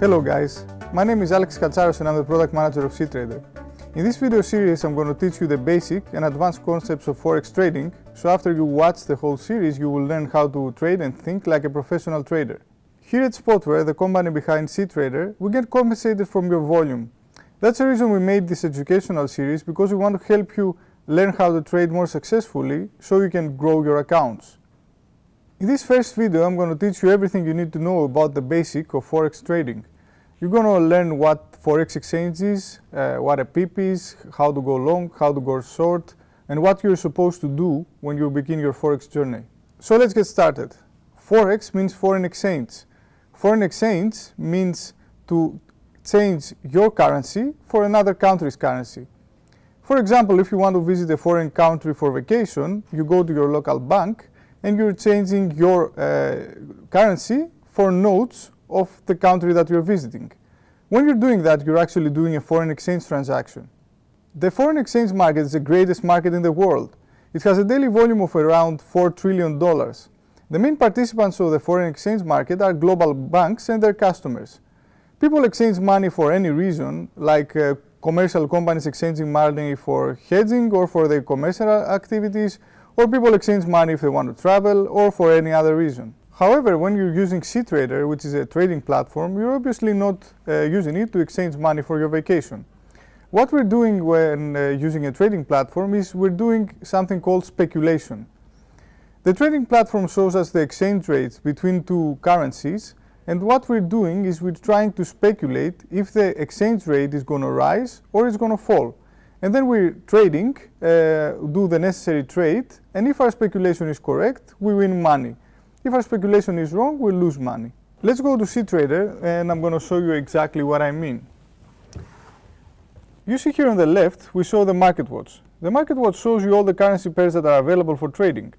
Hello guys, my name is Alex Katsaros and I'm the product manager of CTrader. In this video series I'm going to teach you the basic and advanced concepts of Forex trading, so after you watch the whole series you will learn how to trade and think like a professional trader. Here at Spotware, the company behind CTrader, we get compensated from your volume. That's the reason we made this educational series, because we want to help you learn how to trade more successfully so you can grow your accounts. In this first video, I'm going to teach you everything you need to know about the basic of Forex trading. You're going to learn what Forex exchange is, what a pip is, how to go long, how to go short, and what you're supposed to do when you begin your Forex journey. So let's get started. Forex means foreign exchange. Foreign exchange means to change your currency for another country's currency. For example, if you want to visit a foreign country for vacation, you go to your local bank and you're changing your currency for notes of the country that you're visiting. When you're doing that, you're actually doing a foreign exchange transaction. The foreign exchange market is the greatest market in the world. It has a daily volume of around $4 trillion. The main participants of the foreign exchange market are global banks and their customers. People exchange money for any reason, like commercial companies exchanging money for hedging or for their commercial activities, or people exchange money if they want to travel or for any other reason. However, when you're using CTrader, which is a trading platform, you're obviously not using it to exchange money for your vacation. What we're doing when using a trading platform is we're doing something called speculation. The trading platform shows us the exchange rates between two currencies, and what we're doing is we're trying to speculate if the exchange rate is going to rise or it's going to fall. And then we're trading, do the necessary trade, and if our speculation is correct, we win money. If our speculation is wrong, we lose money. Let's go to CTrader and I'm going to show you exactly what I mean. You see here on the left, we show the market watch. The market watch shows you all the currency pairs that are available for trading.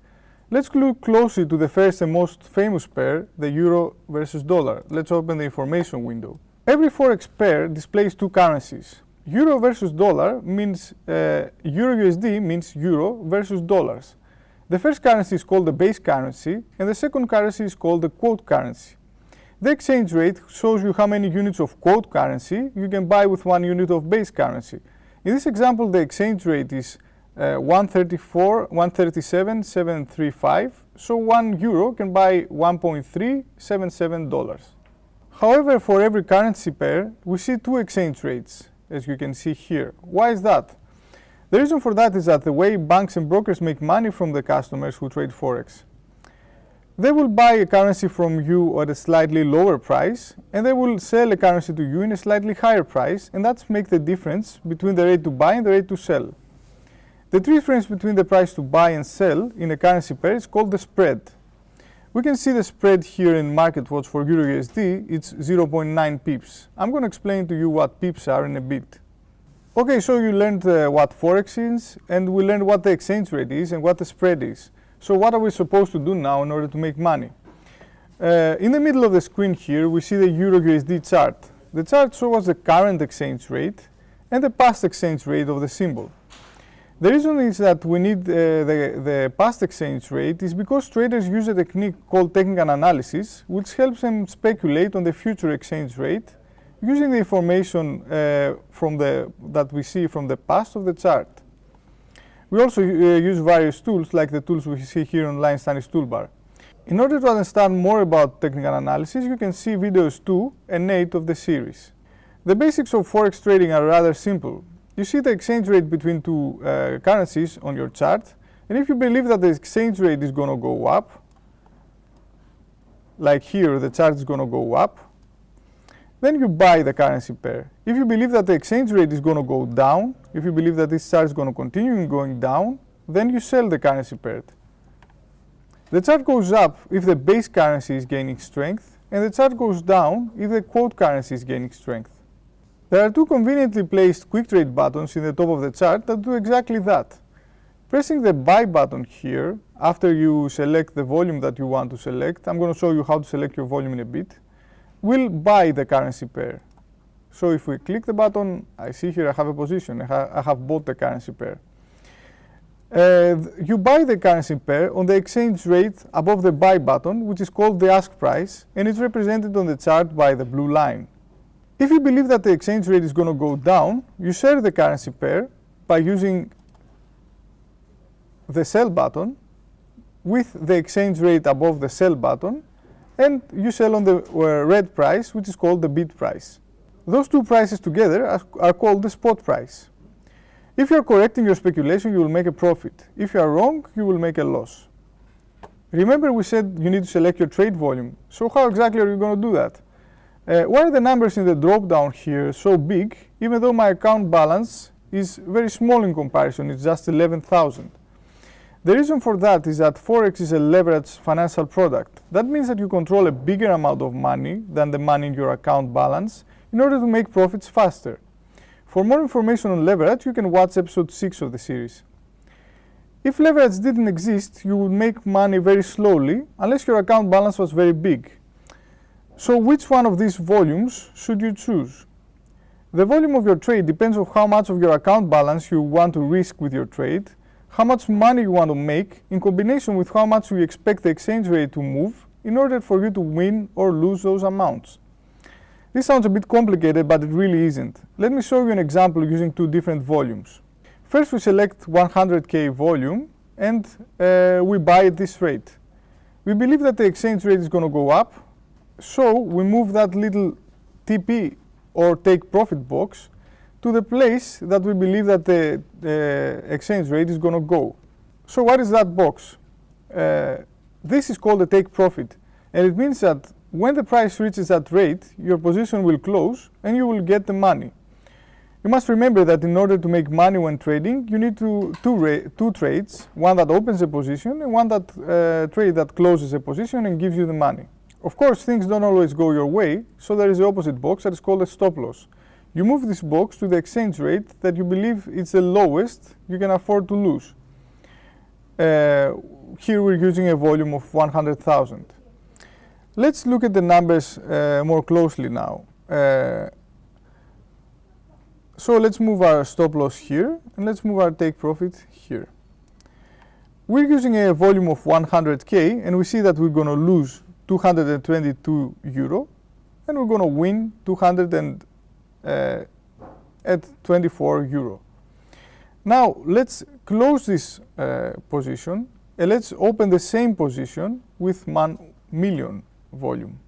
Let's look closely to the first and most famous pair, the euro versus dollar. Let's open the information window. Every Forex pair displays two currencies. Euro versus dollar means Euro USD means euro versus dollars. The first currency is called the base currency and the second currency is called the quote currency. The exchange rate shows you how many units of quote currency you can buy with 1 unit of base currency. In this example, the exchange rate is 137.735, so 1 euro can buy $1.377. However, for every currency pair, we see two exchange rates, as you can see here. Why is that? The reason for that is that the way banks and brokers make money from the customers who trade Forex. They will buy a currency from you at a slightly lower price, and they will sell a currency to you in a slightly higher price, and that's make the difference between the rate to buy and the rate to sell. The difference between the price to buy and sell in a currency pair is called the spread. We can see the spread here in Market Watch for Euro USD, it's 0.9 pips. I'm going to explain to you what pips are in a bit. Okay, so you learned what Forex is, and we learned what the exchange rate is and what the spread is. So what are we supposed to do now in order to make money? In the middle of the screen here, we see the Euro USD chart. The chart shows us the current exchange rate and the past exchange rate of the symbol. The reason is that we need the past exchange rate is because traders use a technique called technical analysis, which helps them speculate on the future exchange rate using the information that we see from the past of the chart. We also use various tools like the tools we see here on Einstein's toolbar. In order to understand more about technical analysis, you can see videos 2 and 8 of the series. The basics of Forex trading are rather simple. You see the exchange rate between two currencies on your chart, and if you believe that the exchange rate is going to go up, like here the chart is going to go up, then you buy the currency pair. If you believe that the exchange rate is going to go down, if you believe that this chart is going to continue going down, then you sell the currency pair. The chart goes up if the base currency is gaining strength, and the chart goes down if the quote currency is gaining strength. There are two conveniently placed quick trade buttons in the top of the chart that do exactly that. Pressing the buy button here, after you select the volume that you want to select, I'm going to show you how to select your volume in a bit, will buy the currency pair. So if we click the button, I see here I have a position, I have bought the currency pair. You buy the currency pair on the exchange rate above the buy button, which is called the ask price, and it's represented on the chart by the blue line. If you believe that the exchange rate is going to go down, you share the currency pair by using the sell button with the exchange rate above the sell button, and you sell on the red price, which is called the bid price. Those two prices together are called the spot price. If you are correct in your speculation, you will make a profit. If you are wrong, you will make a loss. Remember, we said you need to select your trade volume. So how exactly are you going to do that? Why are the numbers in the drop down here so big, even though my account balance is very small in comparison? It's just 11,000. The reason for that is that Forex is a leveraged financial product. That means that you control a bigger amount of money than the money in your account balance in order to make profits faster. For more information on leverage, you can watch episode 6 of the series. If leverage didn't exist, you would make money very slowly unless your account balance was very big. So which one of these volumes should you choose? The volume of your trade depends on how much of your account balance you want to risk with your trade, how much money you want to make, in combination with how much you expect the exchange rate to move in order for you to win or lose those amounts. This sounds a bit complicated, but it really isn't. Let me show you an example using two different volumes. First, we select 100K volume and we buy at this rate. We believe that the exchange rate is going to go up, so we move that little TP or take profit box to the place that we believe that the exchange rate is going to go. So what is that box? This is called the take profit, and it means that when the price reaches that rate, your position will close and you will get the money. You must remember that in order to make money when trading, you need two trades, one that opens a position and one that trade that closes a position and gives you the money. Of course, things don't always go your way, so there is the opposite box that is called a stop loss. You move this box to the exchange rate that you believe is the lowest you can afford to lose. Here we're using a volume of 100,000. Let's look at the numbers more closely now. So let's move our stop loss here, and let's move our take profit here. We're using a volume of 100K, and we see that we're going to lose 222 euro, and we're going to win 224 euro. Now let's close this position, and let's open the same position with 1 million volume.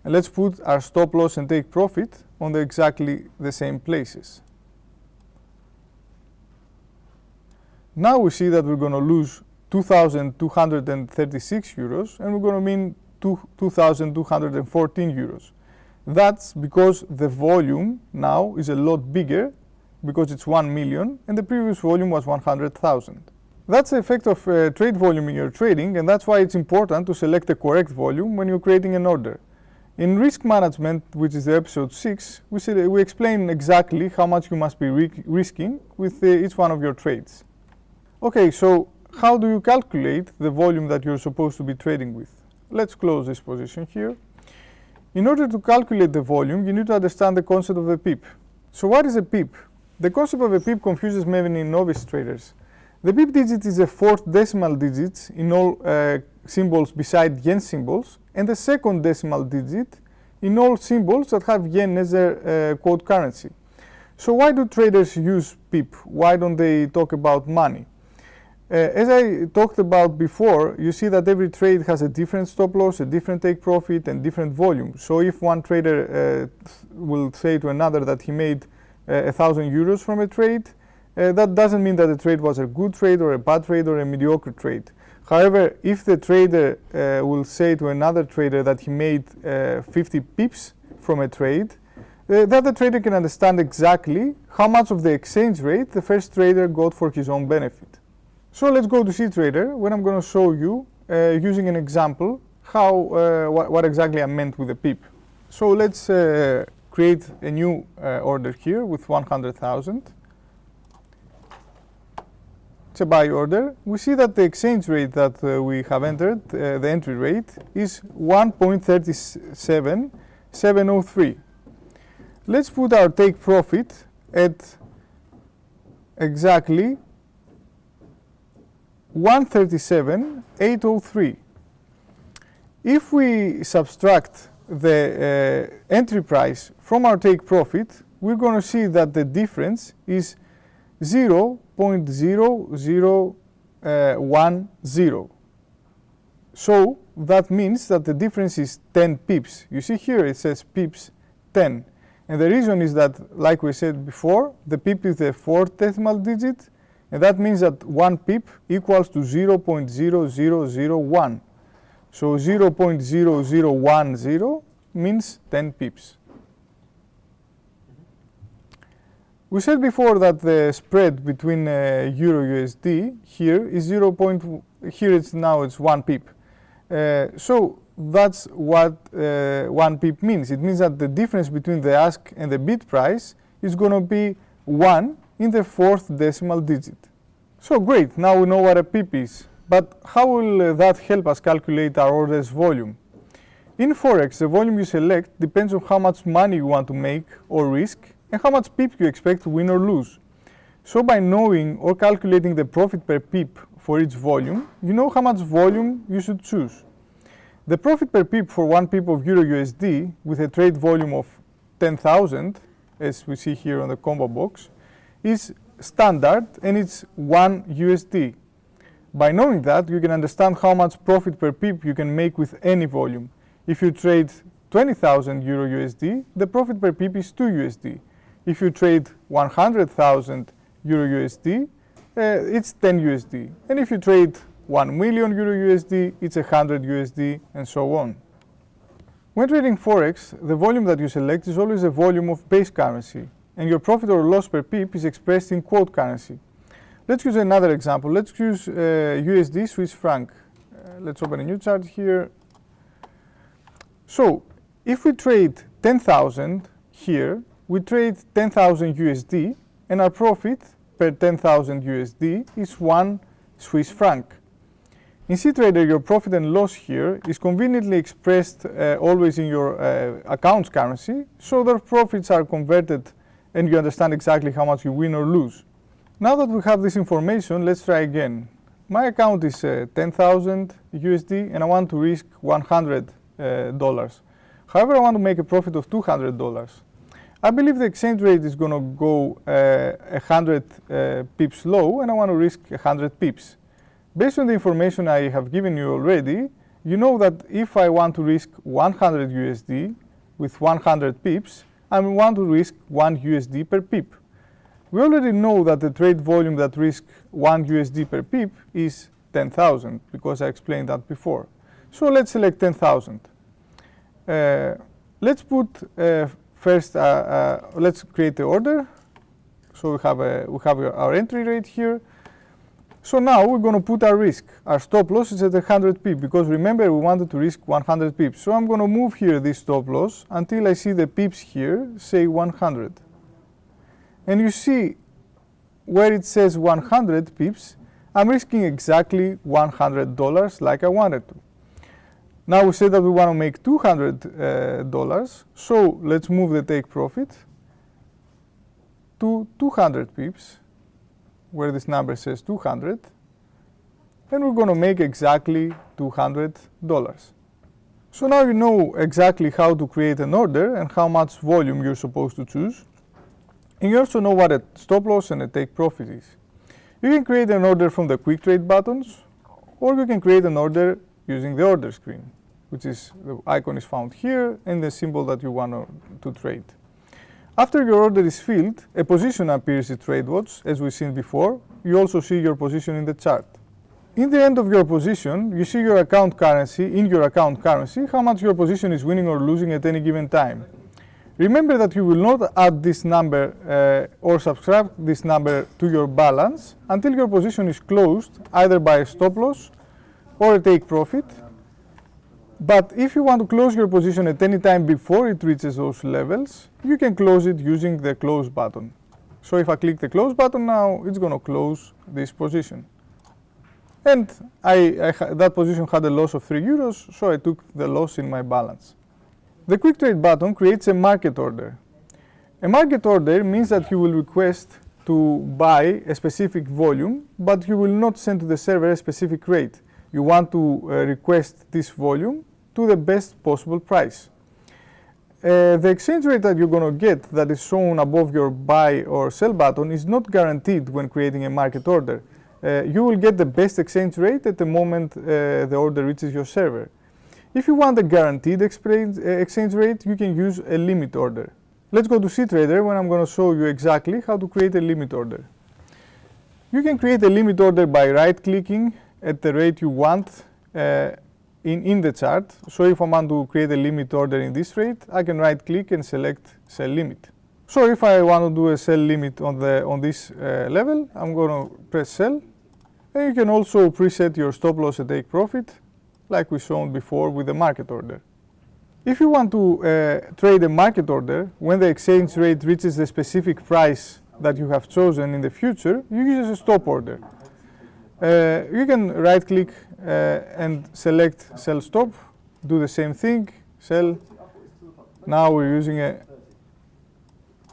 And let's put our stop loss and take profit on exactly the same places. Now we see that we're going to lose 2,236 euros and we're going to win 2,214 euros. That's because the volume now is a lot bigger because it's 1 million and the previous volume was 100,000. That's the effect of trade volume in your trading, and that's why it's important to select the correct volume when you're creating an order. In risk management, which is the episode 6, we explain exactly how much you must be risking with each one of your trades. Okay, so how do you calculate the volume that you're supposed to be trading with? Let's close this position here. In order to calculate the volume, you need to understand the concept of a pip. So what is a pip? The concept of a pip confuses many novice traders. The pip digit is the fourth decimal digit in all symbols beside yen symbols, and the second decimal digit in all symbols that have yen as their quote currency. So why do traders use pip? Why don't they talk about money? As I talked about before, you see that every trade has a different stop loss, a different take profit, and different volume. So if one trader will say to another that he made 1,000 euros from a trade, that doesn't mean that the trade was a good trade or a bad trade or a mediocre trade. However, if the trader will say to another trader that he made 50 pips from a trade, the other trader can understand exactly how much of the exchange rate the first trader got for his own benefit. So let's go to CTrader, where I'm going to show you using an example what exactly I meant with the pip. So let's create a new order here with 100,000. It's a buy order. We see that the exchange rate that we have entered, the entry rate, is 1.37703. Let's put our take profit at exactly 137,803. If we subtract the entry price from our take profit, we're going to see that the difference is 0.0010. So that means that the difference is 10 pips. You see here it says pips 10. And the reason is that, like we said before, the pip is the fourth decimal digit, and that means that 1 pip equals to 0.0001. So 0.0010 means 10 pips. We said before that the spread between Euro USD here is here it's 1 pip. So that's what 1 pip means. It means that the difference between the ask and the bid price is going to be 1 in the fourth decimal digit. So great, now we know what a pip is. But how will that help us calculate our order's volume? In Forex, the volume you select depends on how much money you want to make or risk and how much pip you expect to win or lose. So by knowing or calculating the profit per pip for each volume, you know how much volume you should choose. The profit per pip for 1 pip of Euro USD with a trade volume of 10,000, as we see here on the combo box, is standard and it's 1 USD. By knowing that, you can understand how much profit per pip you can make with any volume. If you trade 20,000 Euro USD, the profit per pip is 2 USD. If you trade 100,000 Euro USD, it's 10 USD. And if you trade 1 million Euro USD, it's 100 USD, and so on. When trading Forex, the volume that you select is always a volume of base currency, and your profit or loss per pip is expressed in quote currency. Let's use another example. Let's use USD Swiss franc. Let's open a new chart here. So, if we trade 10,000 here, we trade 10,000 USD, and our profit per 10,000 USD is 1 Swiss franc. In CTrader, your profit and loss here is conveniently expressed always in your account's currency, so the profits are converted and you understand exactly how much you win or lose. Now that we have this information, let's try again. My account is 10,000 USD and I want to risk $100. However, I want to make a profit of $200. I believe the exchange rate is going to go 100 pips low and I want to risk 100 pips. Based on the information I have given you already, you know that if I want to risk 100 USD with 100 pips, I want to risk 1 USD per pip. We already know that the trade volume that risks 1 USD per pip is 10,000 because I explained that before. So let's select 10,000. Let's put first, let's create the order. So we have our entry rate here. So now we're going to put our risk. Our stop loss is at 100 pips because remember we wanted to risk 100 pips. So I'm going to move here this stop loss until I see the pips here say 100. And you see where it says 100 pips, I'm risking exactly $100 like I wanted to. Now we said that we want to make $200, so let's move the take profit to 200 pips, where this number says 200, and we're going to make exactly $200. So now you know exactly how to create an order and how much volume you're supposed to choose. And you also know what a stop loss and a take profit is. You can create an order from the quick trade buttons, or you can create an order using the order screen, which is the icon is found here and the symbol that you want to trade. After your order is filled, a position appears in TradeWatch, as we've seen before. You also see your position in the chart. In the end of your position, you see your account currency, in your account currency, how much your position is winning or losing at any given time. Remember that you will not add this number or subtract this number to your balance until your position is closed, either by a stop loss or a take profit. But if you want to close your position at any time before it reaches those levels, you can close it using the close button. So if I click the close button now, it's going to close this position. And that position had a loss of 3 euros, so I took the loss in my balance. The quick trade button creates a market order. A market order means that you will request to buy a specific volume, but you will not send to the server a specific rate. You want to request this volume to the best possible price. The exchange rate that you're going to get that is shown above your buy or sell button is not guaranteed when creating a market order. You will get the best exchange rate at the moment the order reaches your server. If you want a guaranteed exchange rate, you can use a limit order. Let's go to CTrader when I'm going to show you exactly how to create a limit order. You can create a limit order by right-clicking at the rate you want in the chart. So if I want to create a limit order in this rate, I can right-click and select Sell Limit. So if I want to do a sell limit on this level, I'm going to press Sell. And you can also preset your stop loss and take profit, like we shown before with the market order. If you want to trade a market order, when the exchange rate reaches the specific price that you have chosen in the future, you use a stop order. You can right click and select Sell Stop, do the same thing, sell. Now we're using a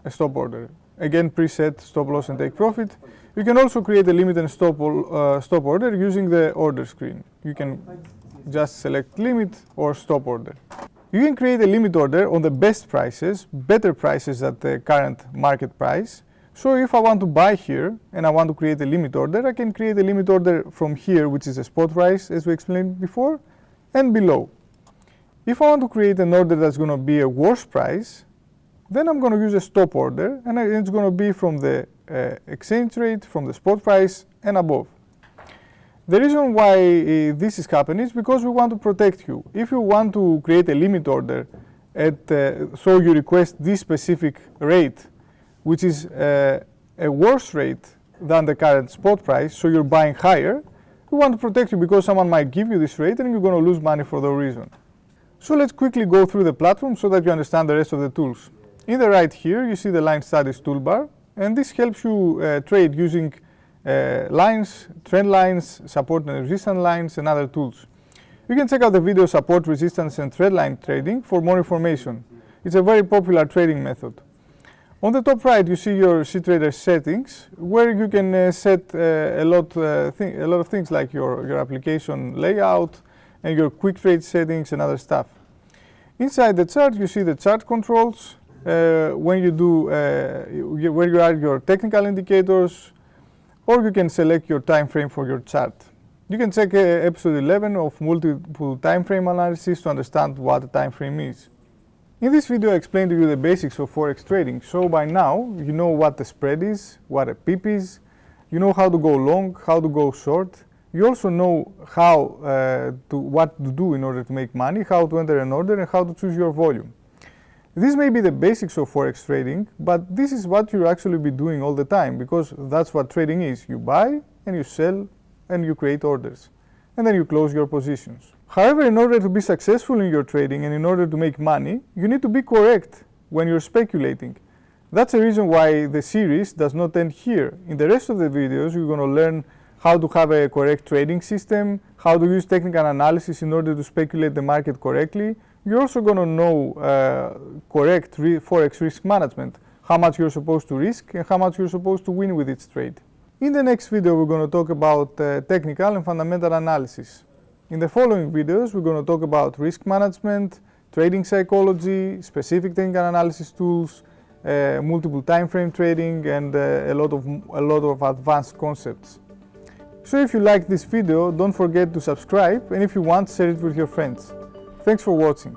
stop order. Again, preset stop loss and take profit. You can also create a limit and stop order using the order screen. You can just select limit or stop order. You can create a limit order on the best prices, better prices at the current market price. So if I want to buy here and I want to create a limit order, I can create a limit order from here, which is a spot price, as we explained before, and below. If I want to create an order that's going to be a worse price, then I'm going to use a stop order, and it's going to be from the exchange rate, from the spot price, and above. The reason why this is happening is because we want to protect you. If you want to create a limit order, so you request this specific rate, which is a worse rate than the current spot price, so you're buying higher, we want to protect you because someone might give you this rate and you're going to lose money for the reason. So let's quickly go through the platform so that you understand the rest of the tools. In the right here, you see the line studies toolbar, and this helps you trade using lines, trend lines, support and resistance lines, and other tools. You can check out the video Support, Resistance and Trend Line Trading for more information. It's a very popular trading method. On the top right, you see your CTrader settings, where you can set a lot of things like your application layout and your quick trade settings and other stuff. Inside the chart, you see the chart controls, when you do where you add your technical indicators, or you can select your time frame for your chart. You can check episode 11 of multiple time frame analysis to understand what a time frame is. In this video, I explained to you the basics of Forex trading, so by now you know what the spread is, what a pip is, you know how to go long, how to go short. You also know what to do in order to make money, how to enter an order, and how to choose your volume. This may be the basics of Forex trading, but this is what you'll actually be doing all the time, because that's what trading is. You buy and you sell and you create orders, and then you close your positions. However, in order to be successful in your trading and in order to make money, you need to be correct when you're speculating. That's the reason why the series does not end here. In the rest of the videos, you're going to learn how to have a correct trading system, how to use technical analysis in order to speculate the market correctly. You're also going to know correct Forex risk management, how much you're supposed to risk and how much you're supposed to win with each trade. In the next video, we're going to talk about technical and fundamental analysis. In the following videos, we're going to talk about risk management, trading psychology, specific technical analysis tools, multiple time frame trading, and a lot of advanced concepts. So if you like this video, don't forget to subscribe, and if you want, share it with your friends. Thanks for watching.